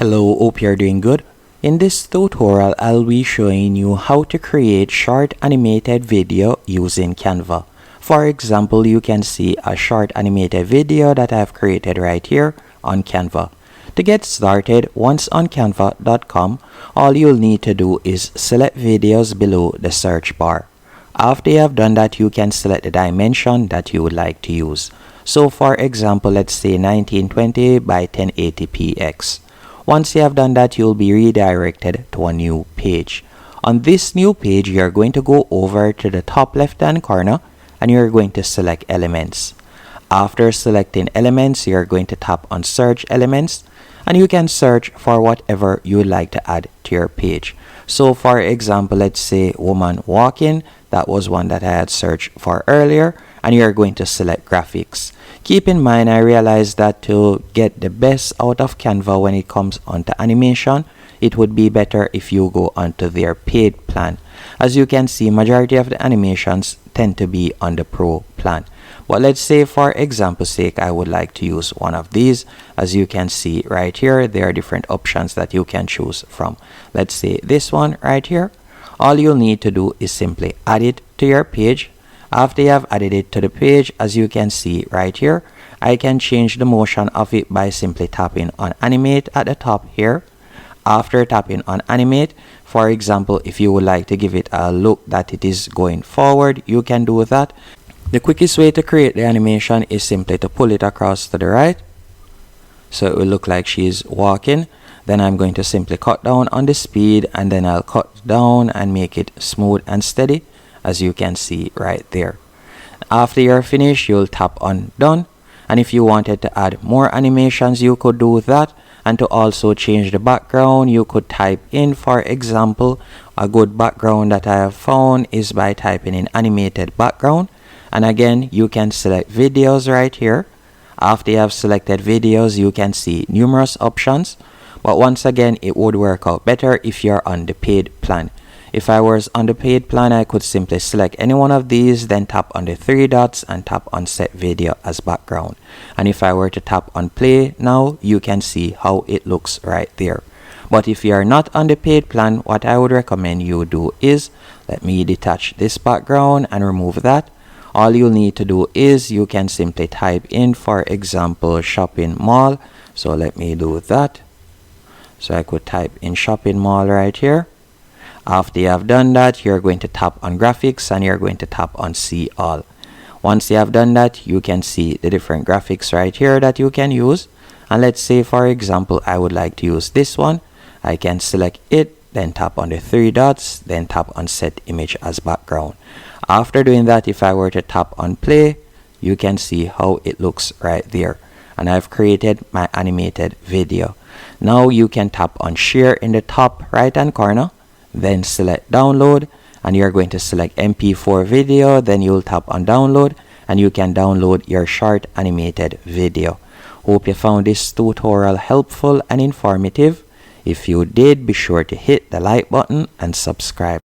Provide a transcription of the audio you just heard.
Hello, hope you're doing good. In this tutorial, I'll be showing you how to create short animated video using Canva. For example, you can see a short animated video that I've created right here on Canva. To get started, once on canva.com, all you'll need to do is select videos below the search bar. After you have done that, you can select the dimension that you would like to use. So for example, let's say 1920 by 1080px. Once you have done that, you'll be redirected to a new page. On this new page, you're going to go over to the top left hand corner and you're going to select elements. After selecting elements, you're going to tap on search elements and you can search for whatever you would like to add to your page. So for example, let's say woman walking. That was one that I had searched for earlier, and you're going to select graphics. Keep in mind, I realized that to get the best out of Canva when it comes onto animation, it would be better if you go onto their paid plan. As you can see, majority of the animations tend to be on the pro plan. But let's say for example's sake, I would like to use one of these. As you can see right here, there are different options that you can choose from. Let's say this one right here. All you'll need to do is simply add it to your page. After you have added it to the page, as you can see right here, I can change the motion of it by simply tapping on animate at the top here. After tapping on animate, for example, if you would like to give it a look that it is going forward, you can do that. The quickest way to create the animation is simply to pull it across to the right. So it will look like she's walking. Then I'm going to simply cut down on the speed and then I'll cut down and make it smooth and steady, as you can see right there. After you're finished, you'll tap on done. And if you wanted to add more animations, you could do that. And to also change the background, you could type in, for example, a good background that I have found is by typing in animated background. And again, you can select videos right here. After you have selected videos, you can see numerous options. But once again, it would work out better if you're on the paid plan. If I was on the paid plan, I could simply select any one of these, then tap on the three dots and tap on set video as background. And if I were to tap on play now, you can see how it looks right there. But if you are not on the paid plan, what I would recommend you do is, let me detach this background and remove that. All you'll need to do is you can simply type in, for example, shopping mall. So let me do that. So I could type in shopping mall right here. After you have done that, you're going to tap on graphics and you're going to tap on see all. Once you have done that, you can see the different graphics right here that you can use. And let's say, for example, I would like to use this one. I can select it, then tap on the three dots, then tap on set image as background. After doing that, if I were to tap on play, you can see how it looks right there. And I've created my animated video. Now you can tap on share in the top right hand corner, then select download, and you're going to select MP4 video, then you'll tap on download and you can download your short animated video. Hope you found this tutorial helpful and informative. If you did, be sure to hit the like button and subscribe.